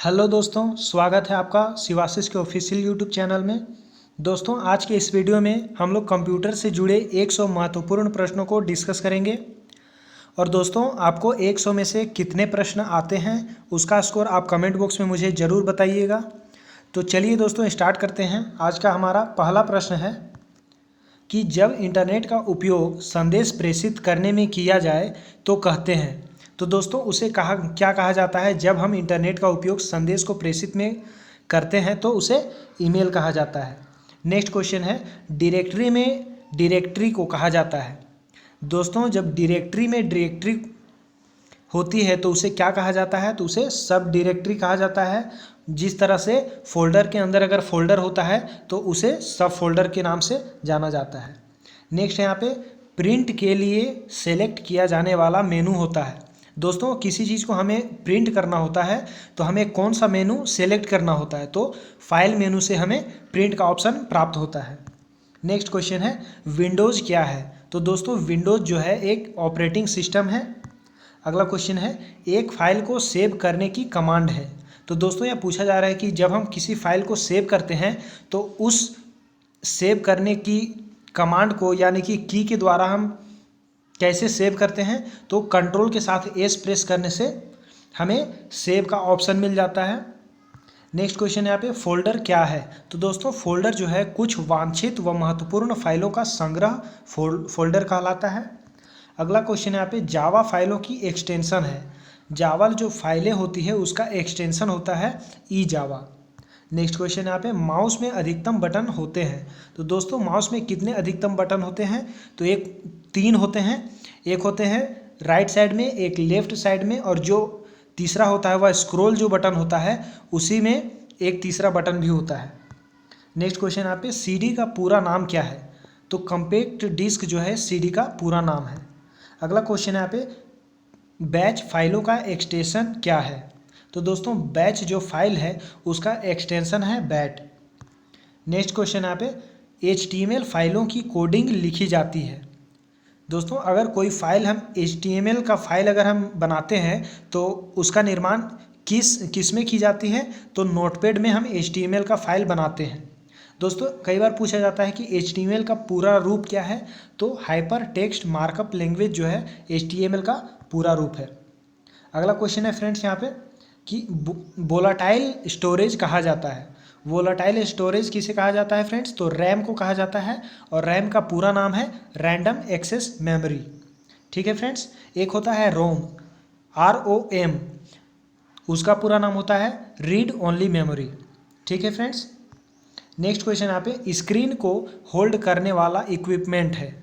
Hello दोस्तों, स्वागत है आपका शिवाशीष के ऑफिशियल यूट्यूब चैनल में। दोस्तों, आज के इस वीडियो में हम लोग कंप्यूटर से जुड़े 100 महत्वपूर्ण प्रश्नों को डिस्कस करेंगे। और दोस्तों, आपको 100 में से कितने प्रश्न आते हैं उसका स्कोर आप कमेंट बॉक्स में मुझे ज़रूर बताइएगा। तो चलिए दोस्तों, स्टार्ट करते हैं। आज का हमारा पहला प्रश्न है कि जब इंटरनेट का उपयोग संदेश प्रेषित करने में किया जाए तो कहते हैं। तो दोस्तों, उसे क्या कहा जाता है? जब हम इंटरनेट का उपयोग संदेश को प्रेषित में करते हैं तो उसे ईमेल कहा जाता है। नेक्स्ट क्वेश्चन है, डायरेक्टरी में डायरेक्टरी को कहा जाता है। दोस्तों, जब डायरेक्टरी में डायरेक्टरी होती है तो उसे क्या कहा जाता है? तो उसे सब डायरेक्टरी कहा जाता है। जिस तरह से फोल्डर के अंदर अगर फोल्डर होता है तो उसे सब फोल्डर के नाम से जाना जाता है। नेक्स्ट है यहाँ पे, प्रिंट के लिए सेलेक्ट किया जाने वाला मेनू होता है। दोस्तों, किसी चीज़ को हमें प्रिंट करना होता है तो हमें कौन सा मेनू सेलेक्ट करना होता है? तो फाइल मेनू से हमें प्रिंट का ऑप्शन प्राप्त होता है। नेक्स्ट क्वेश्चन है, विंडोज़ क्या है? तो दोस्तों, विंडोज़ जो है एक ऑपरेटिंग सिस्टम है। अगला क्वेश्चन है, एक फाइल को सेव करने की कमांड है। तो दोस्तों, यह पूछा जा रहा है कि जब हम किसी फाइल को सेव करते हैं तो उस सेव करने की कमांड को यानी कि की के द्वारा हम कैसे सेव करते हैं? तो कंट्रोल के साथ एस प्रेस करने से हमें सेव का ऑप्शन मिल जाता है। नेक्स्ट क्वेश्चन यहाँ पे, फोल्डर क्या है? तो दोस्तों, फोल्डर जो है कुछ वांछित व महत्वपूर्ण फाइलों का संग्रह फोल्डर कहलाता है। अगला क्वेश्चन यहाँ पे, जावा फाइलों की एक्सटेंशन है। जावा जो फाइलें होती है उसका एक्सटेंशन होता है ई जावा। नेक्स्ट क्वेश्चन यहाँ पे, माउस में अधिकतम बटन होते हैं। तो दोस्तों, माउस में कितने अधिकतम बटन होते हैं? तो तीन होते हैं। एक होते हैं राइट साइड में, एक लेफ्ट साइड में, और जो तीसरा होता है वह स्क्रॉल जो बटन होता है उसी में एक तीसरा बटन भी होता है। नेक्स्ट क्वेश्चन यहाँ पे, सीडी का पूरा नाम क्या है? तो कॉम्पैक्ट डिस्क जो है सीडी का पूरा नाम है। अगला क्वेश्चन यहाँ पे, बैच फाइलों का एक्सटेंशन क्या है? तो दोस्तों, बैच जो फाइल है उसका एक्सटेंशन है बैट। नेक्स्ट क्वेश्चन यहाँ पे, HTML फाइलों की कोडिंग लिखी जाती है। दोस्तों, अगर कोई फाइल हम HTML का फाइल अगर हम बनाते हैं तो उसका निर्माण किस में की जाती है? तो नोटपैड में हम HTML का फाइल बनाते हैं। दोस्तों, कई बार पूछा जाता है कि HTML का पूरा रूप क्या है? तो हाइपर टेक्स्ट मार्कअप लैंग्वेज जो है HTML का पूरा रूप है। अगला क्वेश्चन है फ्रेंड्स यहाँ पे कि वोलाटाइल स्टोरेज कहा जाता है। वोलाटाइल स्टोरेज किसे कहा जाता है फ्रेंड्स? तो रैम को कहा जाता है, और रैम का पूरा नाम है रैंडम एक्सेस मेमोरी। ठीक है फ्रेंड्स। एक होता है रोम, ROM, उसका पूरा नाम होता है रीड ओनली मेमोरी। ठीक है फ्रेंड्स। नेक्स्ट क्वेश्चन यहाँ पे, स्क्रीन को होल्ड करने वाला इक्विपमेंट है।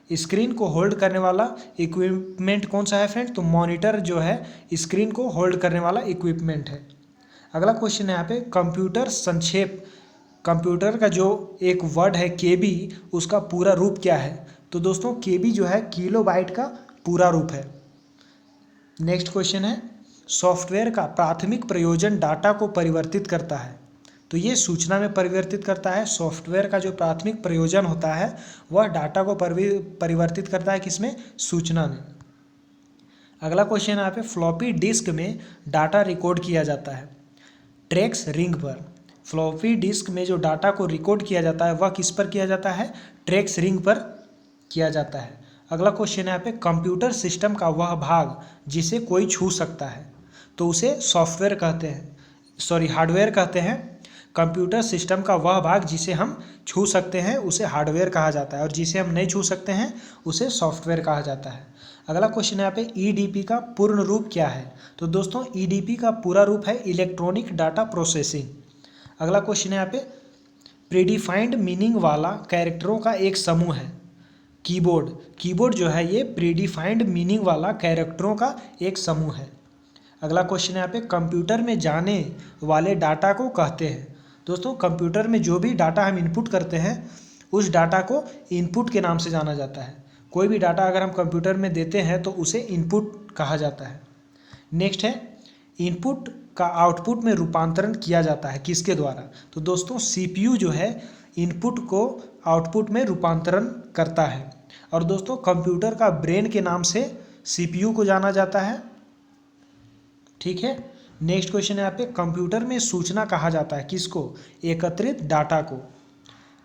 स्क्रीन को होल्ड करने वाला इक्विपमेंट कौन सा है फ्रेंड्स? तो मॉनिटर जो है स्क्रीन को होल्ड करने वाला इक्विपमेंट है। अगला क्वेश्चन है यहाँ पे, कंप्यूटर संक्षेप, कंप्यूटर का जो एक वर्ड है KB, उसका पूरा रूप क्या है? तो दोस्तों, KB जो है किलोबाइट का पूरा रूप है। नेक्स्ट क्वेश्चन है, सॉफ्टवेयर का प्राथमिक प्रयोजन डाटा को परिवर्तित करता है। तो ये सूचना में परिवर्तित करता है। सॉफ्टवेयर का जो प्राथमिक प्रयोजन होता है वह डाटा को परिवर्तित करता है किसमें? सूचना में। अगला क्वेश्चन यहाँ पे, फ्लॉपी डिस्क में डाटा रिकॉर्ड किया जाता है ट्रैक्स रिंग पर। फ्लॉपी डिस्क में जो डाटा को रिकॉर्ड किया जाता है वह किस पर किया जाता है? ट्रैक्स रिंग पर किया जाता है। अगला क्वेश्चन यहाँ पे, कंप्यूटर सिस्टम का वह भाग जिसे कोई छू सकता है तो उसे सॉफ्टवेयर कहते हैं, हार्डवेयर कहते हैं। कंप्यूटर सिस्टम का वह भाग जिसे हम छू सकते हैं उसे हार्डवेयर कहा जाता है, और जिसे हम नहीं छू सकते हैं उसे सॉफ्टवेयर कहा जाता है। अगला क्वेश्चन यहाँ पे, EDP का पूर्ण रूप क्या है? तो दोस्तों, EDP का पूरा रूप है इलेक्ट्रॉनिक डाटा प्रोसेसिंग। अगला क्वेश्चन यहाँ पे, प्रीडिफाइंड मीनिंग वाला कैरेक्टरों का एक समूह है। कीबोर्ड जो है ये प्रीडिफाइंड मीनिंग वाला कैरेक्टरों का एक समूह है। अगला क्वेश्चन यहाँ पे, कंप्यूटर में जाने वाले डाटा को कहते हैं। दोस्तों, कंप्यूटर में जो भी डाटा हम इनपुट करते हैं उस डाटा को इनपुट के नाम से जाना जाता है। कोई भी डाटा अगर हम कंप्यूटर में देते हैं तो उसे इनपुट कहा जाता है। नेक्स्ट है, इनपुट का आउटपुट में रूपांतरण किया जाता है किसके द्वारा? तो दोस्तों, CPU जो है इनपुट को आउटपुट में रूपांतरण करता है। और दोस्तों, कंप्यूटर का ब्रेन के नाम से CPU को जाना जाता है। ठीक है। नेक्स्ट क्वेश्चन है यहाँ पे, कंप्यूटर में सूचना कहा जाता है किसको? एकत्रित डाटा को।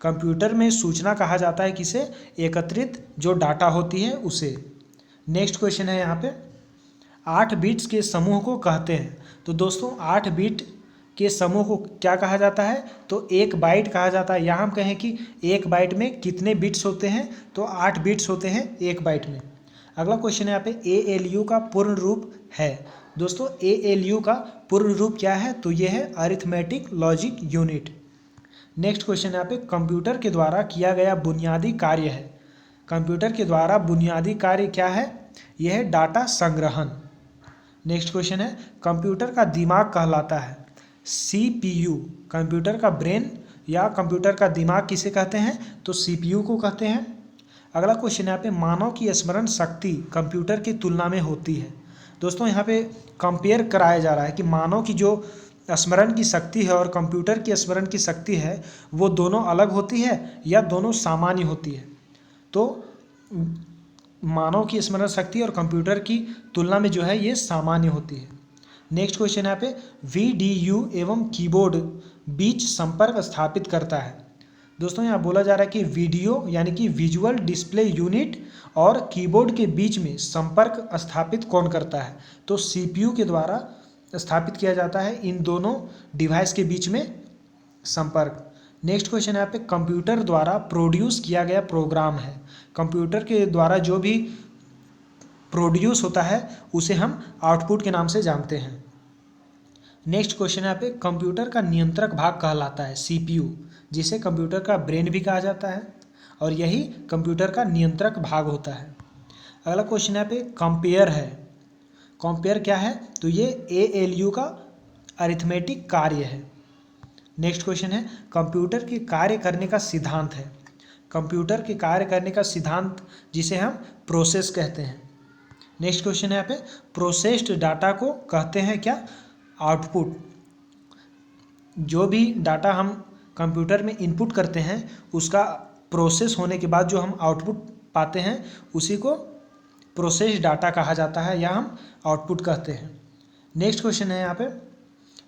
कंप्यूटर में सूचना कहा जाता है किसे? एकत्रित जो डाटा होती है उसे। नेक्स्ट क्वेश्चन है यहाँ पे, 8 बिट्स के समूह को कहते हैं। तो दोस्तों 8 बिट के समूह को क्या कहा जाता है? तो 1 बाइट कहा जाता है। यहाँ हम कहें कि 1 बाइट में कितने बिट्स होते हैं? तो 8 बिट्स होते हैं 1 बाइट में। अगला क्वेश्चन है यहाँ पे, ALU का पूर्ण रूप है। दोस्तों ALU का पूर्ण रूप क्या है? तो ये है arithmetic logic unit. Next question यहाँ पे, कंप्यूटर के द्वारा किया गया बुनियादी कार्य है। कंप्यूटर के द्वारा बुनियादी कार्य क्या है? यह है डाटा संग्रहण। नेक्स्ट क्वेश्चन है, कंप्यूटर का दिमाग कहलाता है CPU। कंप्यूटर का ब्रेन या कंप्यूटर का दिमाग किसे कहते हैं? तो CPU को कहते हैं। अगला क्वेश्चन यहाँ पे, मानव की स्मरण शक्ति कंप्यूटर की तुलना में होती है। दोस्तों यहाँ पे कंपेयर कराया जा रहा है कि मानव की जो स्मरण की शक्ति है और कंप्यूटर की स्मरण की शक्ति है वो दोनों अलग होती है या दोनों सामान्य होती है। तो मानव की स्मरण शक्ति और कंप्यूटर की तुलना में जो है ये सामान्य होती है। नेक्स्ट क्वेश्चन यहाँ पे, VDU एवं कीबोर्ड बीच संपर्क स्थापित करता है। दोस्तों यहाँ बोला जा रहा है कि वीडियो यानी कि विजुअल डिस्प्ले यूनिट और कीबोर्ड के बीच में संपर्क स्थापित कौन करता है? तो CPU के द्वारा स्थापित किया जाता है इन दोनों डिवाइस के बीच में संपर्क। नेक्स्ट क्वेश्चन यहाँ पे, कंप्यूटर द्वारा प्रोड्यूस किया गया प्रोग्राम है। कंप्यूटर के द्वारा जो भी प्रोड्यूस होता है उसे हम आउटपुट के नाम से जानते हैं। नेक्स्ट क्वेश्चन यहाँ पे, कंप्यूटर का नियंत्रक भाग कहलाता है CPU, जिसे कंप्यूटर का ब्रेन भी कहा जाता है और यही कंप्यूटर का नियंत्रक भाग होता है। अगला क्वेश्चन यहाँ पे, कंपेयर है। कंपेयर क्या है? तो ये ALU का अरिथमेटिक कार्य है। नेक्स्ट क्वेश्चन है, कंप्यूटर के कार्य करने का सिद्धांत है। कंप्यूटर के कार्य करने का सिद्धांत जिसे हम प्रोसेस कहते हैं। नेक्स्ट क्वेश्चन है यहाँ पे, प्रोसेस्ड डाटा को कहते हैं क्या? आउटपुट। जो भी डाटा हम कंप्यूटर में इनपुट करते हैं उसका प्रोसेस होने के बाद जो हम आउटपुट पाते हैं उसी को प्रोसेस डाटा कहा जाता है या हम आउटपुट कहते हैं। नेक्स्ट क्वेश्चन है यहाँ पे,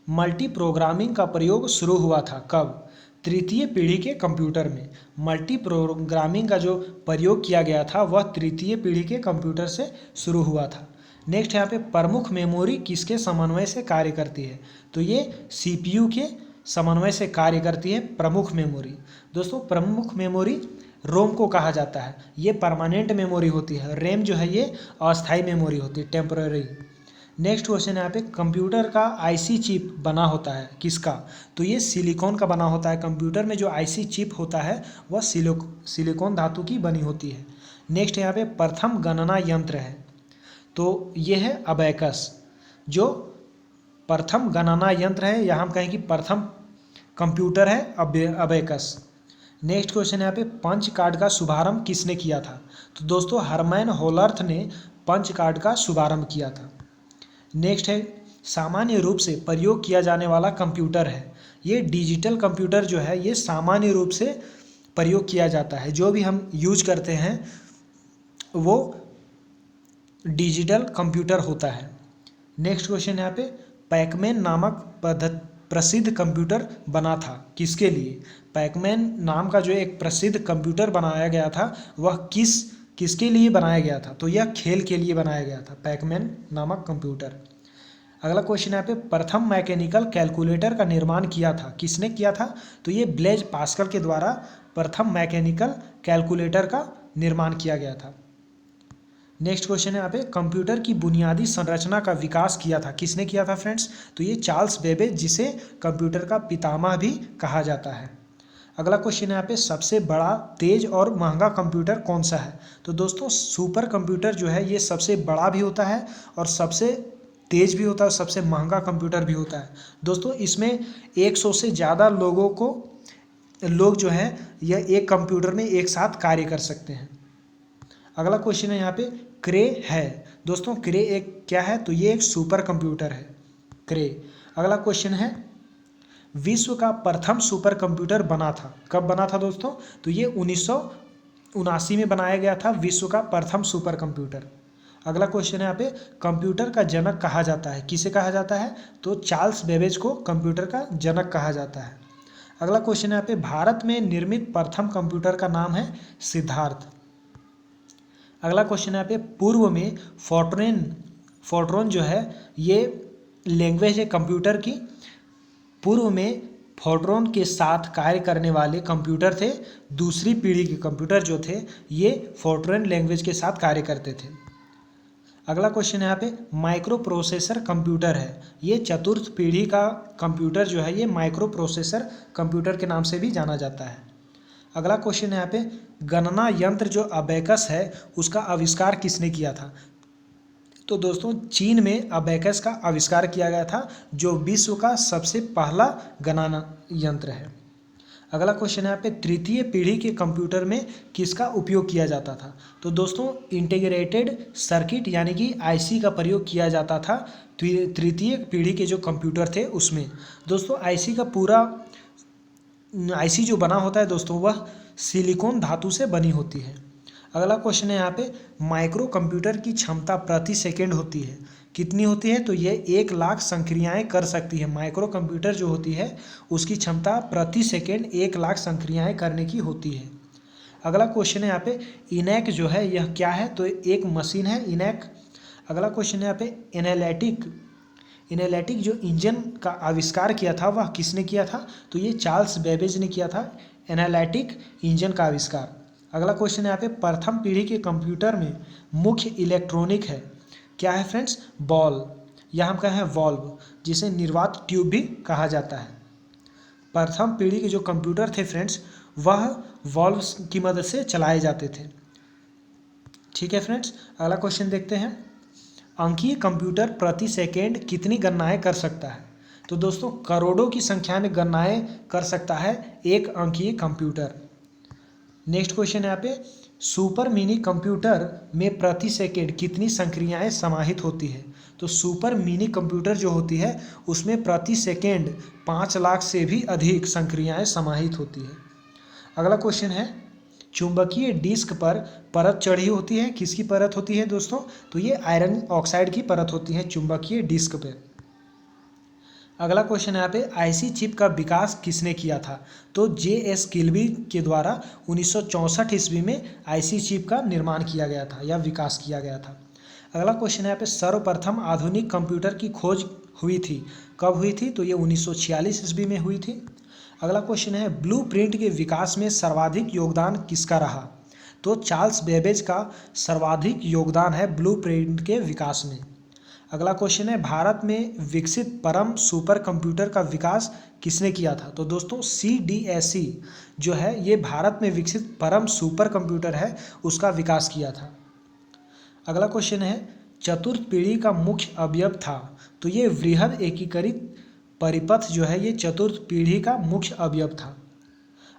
मल्टी प्रोग्रामिंग का प्रयोग शुरू हुआ था कब? तृतीय पीढ़ी के कंप्यूटर में। मल्टी प्रोग्रामिंग का जो प्रयोग किया गया था वह तृतीय पीढ़ी के कंप्यूटर से शुरू हुआ था। नेक्स्ट यहाँ पे, प्रमुख मेमोरी किसके समन्वय से कार्य करती है? तो ये CPU के समन्वय से कार्य करती है प्रमुख मेमोरी। दोस्तों प्रमुख मेमोरी रोम को कहा जाता है, ये परमानेंट मेमोरी होती है। रैम जो है ये अस्थायी मेमोरी होती है, टेम्पररी। नेक्स्ट क्वेश्चन यहाँ पे, कंप्यूटर का IC चिप बना होता है किसका? तो ये सिलिकॉन का बना होता है। कंप्यूटर में जो IC चिप होता है वह सिलिकॉन धातु की बनी होती है। नेक्स्ट यहाँ पे, प्रथम गणना यंत्र है तो ये है अबैकस। जो प्रथम गणना यंत्र है या हम कहें कि प्रथम कंप्यूटर है अबैकस। नेक्स्ट क्वेश्चन यहाँ पे, पंच कार्ड का शुभारंभ किसने किया था? तो दोस्तों हरमैन होलर्थ ने पंच कार्ड का शुभारंभ किया था। नेक्स्ट है, सामान्य रूप से प्रयोग किया जाने वाला कंप्यूटर है। ये डिजिटल कंप्यूटर जो है ये सामान्य रूप से प्रयोग किया जाता है। जो भी हम यूज करते हैं वो डिजिटल कंप्यूटर होता है। नेक्स्ट क्वेश्चन यहाँ पे, पैकमैन नामक प्रसिद्ध कंप्यूटर बना था किसके लिए? पैकमैन नाम का जो एक प्रसिद्ध कंप्यूटर बनाया गया था वह किसके लिए बनाया गया था? तो यह खेल के लिए बनाया गया था, पैकमैन नामक कंप्यूटर। अगला क्वेश्चन यहाँ पे, प्रथम मैकेनिकल कैलकुलेटर का निर्माण किया था किसने किया था? तो ये ब्लेज पास्कल के द्वारा प्रथम मैकेनिकल कैलकुलेटर का निर्माण किया गया था। नेक्स्ट क्वेश्चन है यहाँ पे, कंप्यूटर की बुनियादी संरचना का विकास किया था किसने किया था फ्रेंड्स? तो ये चार्ल्स बेबेज, जिसे कंप्यूटर का पितामह भी कहा जाता है। अगला क्वेश्चन है यहाँ पे, सबसे बड़ा, तेज और महंगा कंप्यूटर कौन सा है? तो दोस्तों सुपर कंप्यूटर जो है ये सबसे बड़ा भी होता है और सबसे तेज भी होता है और सबसे महंगा कंप्यूटर भी होता है। दोस्तों इसमें 100 से ज़्यादा लोग जो है यह एक कंप्यूटर में एक साथ कार्य कर सकते हैं। अगला क्वेश्चन है यहाँ पे, क्रे है। दोस्तों क्रे एक क्या है? तो ये एक सुपर कंप्यूटर है, क्रे। अगला क्वेश्चन है, विश्व का प्रथम सुपर कंप्यूटर बना था कब बना था दोस्तों? तो ये 1979 में बनाया गया था विश्व का प्रथम सुपर कंप्यूटर। अगला क्वेश्चन है यहाँ पे, कंप्यूटर का जनक कहा जाता है, किसे कहा जाता है? तो चार्ल्स बेबेज को कंप्यूटर का जनक कहा जाता है। अगला क्वेश्चन है यहाँ पे, भारत में निर्मित प्रथम कंप्यूटर का नाम है सिद्धार्थ। अगला क्वेश्चन है यहाँ पे, पूर्व में फोर्ट्रॉन जो है ये लैंग्वेज है कंप्यूटर की। पूर्व में फोर्ट्रॉन के साथ कार्य करने वाले कंप्यूटर थे, दूसरी पीढ़ी के कंप्यूटर जो थे ये फोर्ट्रॉन लैंग्वेज के साथ कार्य करते थे। अगला क्वेश्चन है यहाँ पे, माइक्रो प्रोसेसर कंप्यूटर है, ये चतुर्थ पीढ़ी का कंप्यूटर जो है ये माइक्रो प्रोसेसर कंप्यूटर के नाम से भी जाना जाता है। अगला क्वेश्चन है यहाँ पे, गणना यंत्र जो अबेकस है उसका आविष्कार किसने किया था? तो दोस्तों चीन में अबेकस का आविष्कार किया गया था, जो विश्व का सबसे पहला गणना यंत्र है। अगला क्वेश्चन है यहाँ पे, तृतीय पीढ़ी के कंप्यूटर में किसका उपयोग किया जाता था? तो दोस्तों इंटीग्रेटेड सर्किट यानी कि आईसी का प्रयोग किया जाता था तृतीय पीढ़ी के जो कंप्यूटर थे उसमें। दोस्तों आईसी का पूरा आईसी जो बना होता है दोस्तों वह सिलिकॉन धातु से बनी होती है। अगला क्वेश्चन है यहाँ पे, माइक्रो कंप्यूटर की क्षमता प्रति सेकेंड होती है, कितनी होती है? तो ये 1,00,000 संक्रियाएँ कर सकती है। माइक्रो कंप्यूटर जो होती है उसकी क्षमता प्रति सेकेंड 1,00,000 संक्रियाएँ करने की होती है। अगला क्वेश्चन है यहाँ पे, इनैक जो है यह क्या है? तो एक मशीन है इनैक। अगला क्वेश्चन है यहाँ पे, एनालिटिक जो इंजन का आविष्कार किया था वह किसने किया था? तो ये चार्ल्स बेबेज ने किया था एनालिटिक इंजन का आविष्कार। अगला क्वेश्चन है यहाँ पे, प्रथम पीढ़ी के कंप्यूटर में मुख्य इलेक्ट्रॉनिक है, क्या है फ्रेंड्स? बॉल, या हम कहें वॉल्व, जिसे निर्वात ट्यूब भी कहा जाता है। प्रथम पीढ़ी के जो कंप्यूटर थे फ्रेंड्स वह वॉल्व की मदद से चलाए जाते थे। ठीक है फ्रेंड्स, अगला क्वेश्चन देखते हैं, अंकीय कंप्यूटर प्रति सेकेंड कितनी गणनाएं कर सकता है? तो दोस्तों करोड़ों की संख्या में गणनाएं कर सकता है एक अंकीय कंप्यूटर। नेक्स्ट क्वेश्चन है यहाँ पे, सुपर मिनी कंप्यूटर में प्रति सेकेंड कितनी संक्रियाएं समाहित होती है? तो सुपर मिनी कंप्यूटर जो होती है उसमें प्रति सेकेंड 5,00,000 से भी अधिक संक्रियाएं समाहित होती है। अगला क्वेश्चन है, चुंबकीय डिस्क पर परत चढ़ी होती है, किसकी परत होती है दोस्तों? तो ये आयरन ऑक्साइड की परत होती है चुंबकीय डिस्क पे। अगला क्वेश्चन है यहाँ पे, आईसी चिप का विकास किसने किया था? तो जे.एस. किल्बी के द्वारा 1964 ईस्वी में आईसी चिप का निर्माण किया गया था या विकास किया गया था। अगला क्वेश्चन है यहाँ पे, सर्वप्रथम आधुनिक कंप्यूटर की खोज हुई थी, कब हुई थी? तो ये 1946 ईस्वी में हुई थी। अगला क्वेश्चन है, ब्लूप्रिंट के विकास में सर्वाधिक योगदान किसका रहा? तो चार्ल्स बेबेज का सर्वाधिक योगदान है ब्लूप्रिंट के विकास में। अगला क्वेश्चन है, भारत में विकसित परम सुपर कंप्यूटर का विकास किसने किया था? तो दोस्तों CDSC जो है ये भारत में विकसित परम सुपर कंप्यूटर है, उसका विकास किया था। अगला क्वेश्चन है, चतुर्थ पीढ़ी का मुख्य अवयव था, तो ये वृहद एकीकृत परिपथ जो है ये चतुर्थ पीढ़ी का मुख्य अवयव था।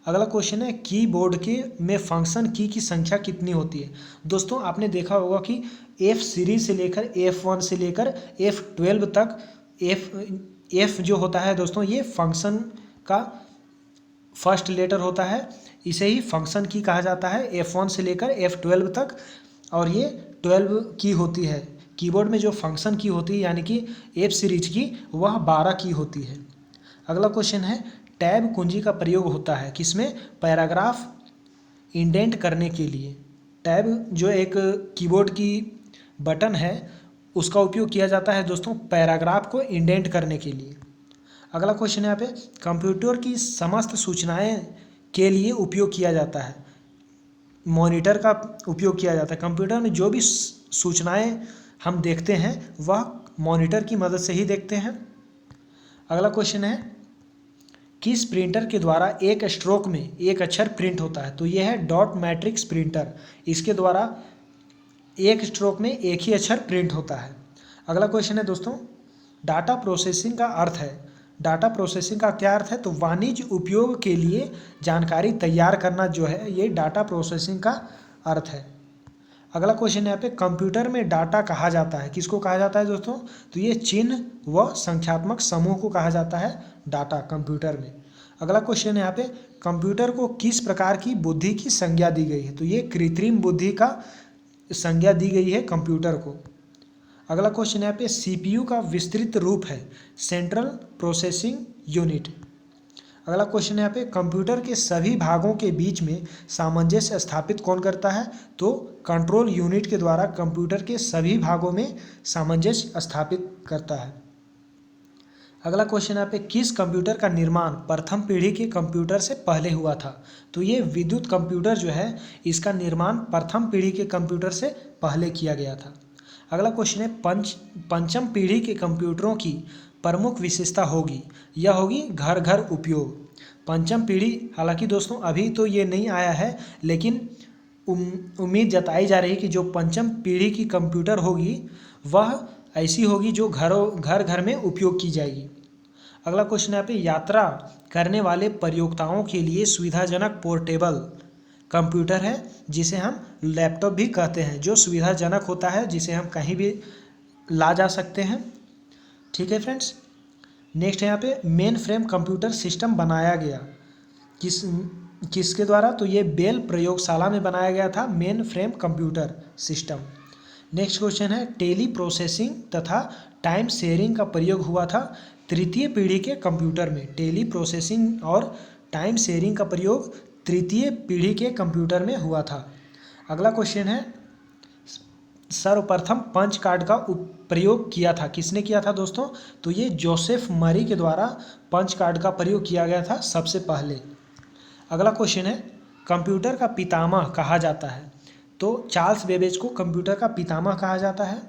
अगला क्वेश्चन है, कीबोर्ड के में फंक्शन की संख्या कितनी होती है? दोस्तों आपने देखा होगा कि F सीरीज से लेकर F1 से लेकर F12 तक F जो होता है दोस्तों ये फंक्शन का फर्स्ट लेटर होता है, इसे ही फंक्शन की कहा जाता है F1 से लेकर F12 तक, और ये 12 की होती है। कीबोर्ड में जो फंक्शन की होती है यानी कि F सीरीज की वह 12 की होती है। अगला क्वेश्चन है, टैब कुंजी का प्रयोग होता है किसमें? पैराग्राफ इंडेंट करने के लिए। टैब जो एक कीबोर्ड की बटन है उसका उपयोग किया जाता है दोस्तों पैराग्राफ को इंडेंट करने के लिए। अगला क्वेश्चन है यहाँ पे, कंप्यूटर की समस्त सूचनाएं के लिए उपयोग किया जाता है, मॉनिटर का उपयोग किया जाता है। कंप्यूटर में जो भी सूचनाएं हम देखते हैं वह मॉनिटर की मदद से ही देखते हैं। अगला क्वेश्चन है, किस प्रिंटर के द्वारा एक स्ट्रोक में एक अक्षर प्रिंट होता है? तो यह है डॉट मैट्रिक्स प्रिंटर, इसके द्वारा एक स्ट्रोक में एक ही अक्षर प्रिंट होता है। अगला क्वेश्चन है दोस्तों, डाटा प्रोसेसिंग का अर्थ है, डाटा प्रोसेसिंग का क्या अर्थ है? तो वाणिज्य उपयोग के लिए जानकारी तैयार करना जो है ये डाटा प्रोसेसिंग का अर्थ है। अगला क्वेश्चन यहाँ पे, कंप्यूटर में डाटा कहा जाता है, किसको कहा जाता है दोस्तों? तो ये चिन्ह व संख्यात्मक समूह को कहा जाता है डाटा कंप्यूटर में। अगला क्वेश्चन यहाँ पे, कंप्यूटर को किस प्रकार की बुद्धि की संज्ञा दी गई है? तो ये कृत्रिम बुद्धि का संज्ञा दी गई है कंप्यूटर को। अगला क्वेश्चन यहाँ पे सीपीयू का विस्तृत रूप है सेंट्रल प्रोसेसिंग यूनिट। अगला क्वेश्चन यहाँ पे कंप्यूटर के सभी भागों के बीच में सामंजस्य स्थापित कौन करता है, तो कंट्रोल यूनिट के द्वारा कंप्यूटर के सभी भागों में सामंजस्य स्थापित करता है। अगला क्वेश्चन यहाँ पे किस कंप्यूटर का निर्माण प्रथम पीढ़ी के कंप्यूटर से पहले हुआ था, तो ये विद्युत कंप्यूटर जो है इसका निर्माण प्रथम पीढ़ी के कंप्यूटर से पहले किया गया था। अगला क्वेश्चन है पंचम पीढ़ी के कंप्यूटरों की प्रमुख विशेषता होगी, यह होगी घर घर उपयोग। पंचम पीढ़ी, हालांकि दोस्तों अभी तो ये नहीं आया है, लेकिन उम्मीद जताई जा रही है कि जो पंचम पीढ़ी की कंप्यूटर होगी वह ऐसी होगी जो घर घर में उपयोग की जाएगी। अगला क्वेश्चन यहाँ पे यात्रा करने वाले प्रयोक्ताओं के लिए सुविधाजनक पोर्टेबल कंप्यूटर है जिसे हम लैपटॉप भी कहते हैं, जो सुविधाजनक होता है जिसे हम कहीं भी ला जा सकते हैं। ठीक है फ्रेंड्स, नेक्स्ट यहाँ पे मेन फ्रेम कंप्यूटर सिस्टम बनाया गया किसके द्वारा, तो ये बेल प्रयोगशाला में बनाया गया था main frame computer system. Next question है टेली प्रोसेसिंग तथा टाइम शेयरिंग का प्रयोग हुआ था तृतीय पीढ़ी के कंप्यूटर में। टेली प्रोसेसिंग और टाइम शेयरिंग का प्रयोग तृतीय पीढ़ी के कंप्यूटर में हुआ था। अगला क्वेश्चन है सर्वप्रथम पंच कार्ड का प्रयोग किया था, किसने किया था दोस्तों, तो ये जोसेफ मरी के द्वारा पंच कार्ड का प्रयोग किया गया था सबसे पहले। अगला क्वेश्चन है कंप्यूटर का पितामह कहा जाता है, तो चार्ल्स बेबेज को कंप्यूटर का पितामह कहा जाता है।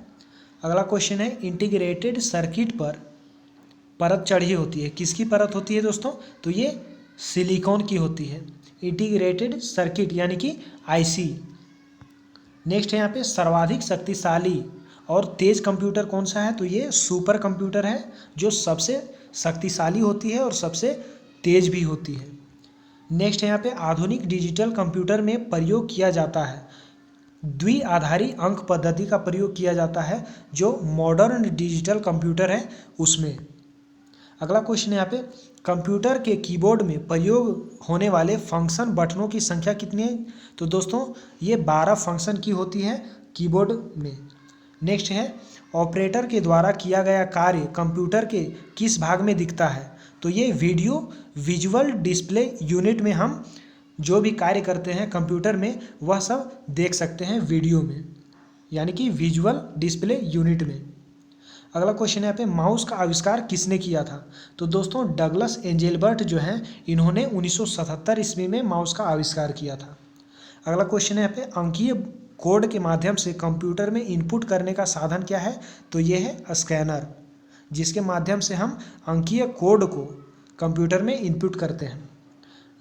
अगला क्वेश्चन है इंटीग्रेटेड सर्किट पर परत चढ़ी होती है, किसकी परत होती है दोस्तों, तो ये सिलिकॉन की होती है, इंटीग्रेटेड सर्किट यानी कि आईसी। नेक्स्ट है यहाँ पे सर्वाधिक शक्तिशाली और तेज कंप्यूटर कौन सा है, तो ये सुपर कंप्यूटर है जो सबसे शक्तिशाली होती है और सबसे तेज भी होती है। नेक्स्ट है यहाँ पे आधुनिक डिजिटल कंप्यूटर में प्रयोग किया जाता है द्विआधारी अंक पद्धति का प्रयोग किया जाता है जो मॉडर्न डिजिटल कंप्यूटर है उसमें। अगला क्वेश्चन है यहाँ पे कंप्यूटर के कीबोर्ड में प्रयोग होने वाले फंक्शन बटनों की संख्या कितनी है, तो दोस्तों ये 12 फंक्शन की होती है कीबोर्ड में। नेक्स्ट है ऑपरेटर के द्वारा किया गया कार्य कंप्यूटर के किस भाग में दिखता है, तो ये वीडियो विजुअल डिस्प्ले यूनिट में हम जो भी कार्य करते हैं कंप्यूटर में वह सब देख सकते हैं वीडियो में, यानी कि विजुअल डिस्प्ले यूनिट में। अगला क्वेश्चन है यहाँ पे माउस का आविष्कार किसने किया था, तो दोस्तों डगलस एंजेलबर्ट जो हैं इन्होंने 1977 ईस्वी में माउस का आविष्कार किया था। अगला क्वेश्चन है यहाँ पे अंकीय कोड के माध्यम से कंप्यूटर में इनपुट करने का साधन क्या है, तो ये है स्कैनर, जिसके माध्यम से हम अंकीय कोड को कंप्यूटर में इनपुट करते हैं।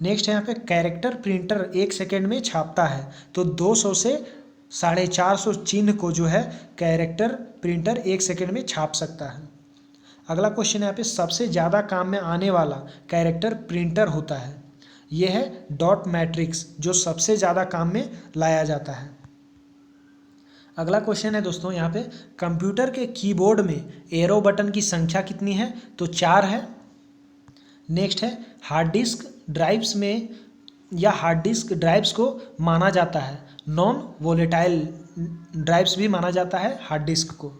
नेक्स्ट है यहाँ पे कैरेक्टर प्रिंटर 1 सेकेंड में छापता है, तो 200 से 450 चिन्ह को जो है कैरेक्टर प्रिंटर 1 सेकेंड में छाप सकता है। अगला क्वेश्चन यहाँ पे सबसे ज़्यादा काम में आने वाला कैरेक्टर प्रिंटर होता है, यह है डॉट मैट्रिक्स जो सबसे ज़्यादा काम में लाया जाता है। अगला क्वेश्चन है दोस्तों यहाँ पे कंप्यूटर के कीबोर्ड में एरो बटन की संख्या कितनी है, तो 4 है। नेक्स्ट है हार्ड डिस्क ड्राइव्स में या हार्ड डिस्क ड्राइव्स को माना जाता है नॉन वोलेटाइल ड्राइव्स भी माना जाता है हार्ड डिस्क को।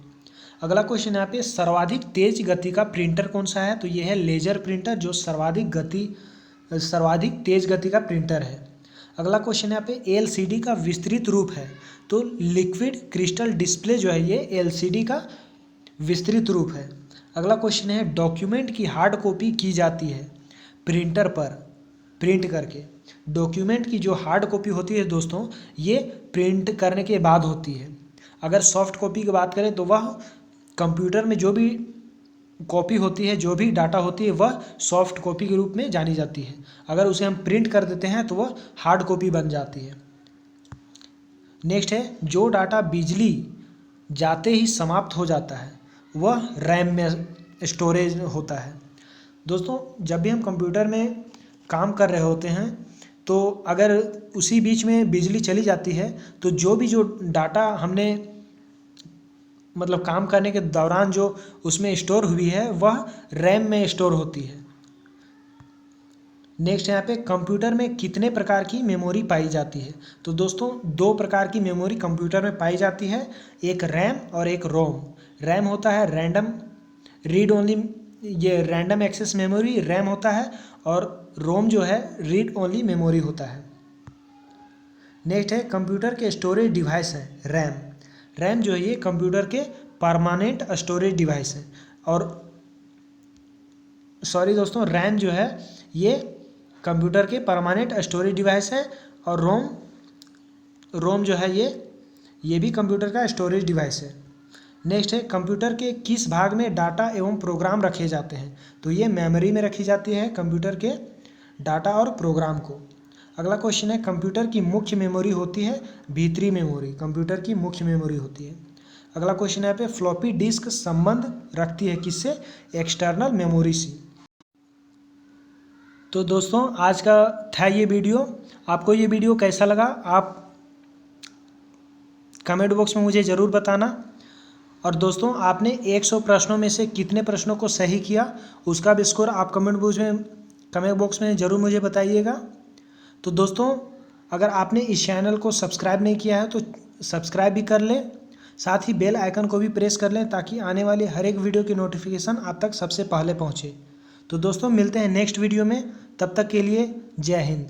अगला क्वेश्चन यहाँ पे सर्वाधिक तेज गति का प्रिंटर कौन सा है, तो ये है लेजर प्रिंटर जो सर्वाधिक तेज गति का प्रिंटर है। अगला क्वेश्चन यहाँ पे एलसीडी का विस्तृत रूप है, तो लिक्विड क्रिस्टल डिस्प्ले जो है ये एलसीडी का विस्तृत रूप है। अगला क्वेश्चन है डॉक्यूमेंट की हार्ड कॉपी की जाती है प्रिंटर पर प्रिंट करके। डॉक्यूमेंट की जो हार्ड कॉपी होती है दोस्तों ये प्रिंट करने के बाद होती है। अगर सॉफ्ट कॉपी की बात करें तो वह कंप्यूटर में जो भी कॉपी होती है, जो भी डाटा होती है वह सॉफ्ट कॉपी के रूप में जानी जाती है। अगर उसे हम प्रिंट कर देते हैं तो वह हार्ड कॉपी बन जाती है। नेक्स्ट है जो डाटा बिजली जाते ही समाप्त हो जाता है वह रैम में स्टोरेज होता है। दोस्तों जब भी हम कंप्यूटर में काम कर रहे होते हैं तो अगर उसी बीच में बिजली चली जाती है तो जो डाटा हमने मतलब काम करने के दौरान जो उसमें स्टोर हुई है वह रैम में स्टोर होती है। नेक्स्ट यहाँ पे कंप्यूटर में कितने प्रकार की मेमोरी पाई जाती है। तो दोस्तों 2 प्रकार की मेमोरी कंप्यूटर में पाई जाती है, एक रैम और एक रोम। रैम होता है रैंडम रीड ओनली, ये रैंडम एक्सेस मेमोरी रैम होता है, और रोम जो है रीड ओनली मेमोरी होता है। नेक्स्ट है कंप्यूटर के स्टोरेज डिवाइस है रैम। रैम जो है ये कंप्यूटर के परमानेंट स्टोरेज डिवाइस है, और सॉरी दोस्तों, रैम जो है ये कंप्यूटर के परमानेंट स्टोरेज डिवाइस है, और रोम जो है ये भी कंप्यूटर का स्टोरेज डिवाइस है। नेक्स्ट है कंप्यूटर के किस भाग में डाटा एवं प्रोग्राम रखे जाते हैं। तो ये मेमोरी में रखी जाती है कंप्यूटर के डाटा और प्रोग्राम को। अगला क्वेश्चन है कंप्यूटर की मुख्य मेमोरी होती है भीतरी मेमोरी, कंप्यूटर की मुख्य मेमोरी होती है। अगला क्वेश्चन है पे फ्लॉपी डिस्क संबंध रखती है किससे, एक्सटर्नल मेमोरी से। तो दोस्तों आज का था ये वीडियो। आपको ये वीडियो कैसा लगा आप कमेंट बॉक्स में मुझे ज़रूर बताना। और दोस्तों आपने 100 प्रश्नों में से कितने प्रश्नों को सही किया उसका भी स्कोर आप कमेंट बॉक्स में ज़रूर मुझे बताइएगा। तो दोस्तों अगर आपने इस चैनल को सब्सक्राइब नहीं किया है तो सब्सक्राइब भी कर लें, साथ ही बेल आइकन को भी प्रेस कर लें ताकि आने वाले हर एक वीडियो की नोटिफिकेशन आप तक सबसे पहले पहुंचे। तो दोस्तों मिलते हैं नेक्स्ट वीडियो में, तब तक के लिए जय हिंद।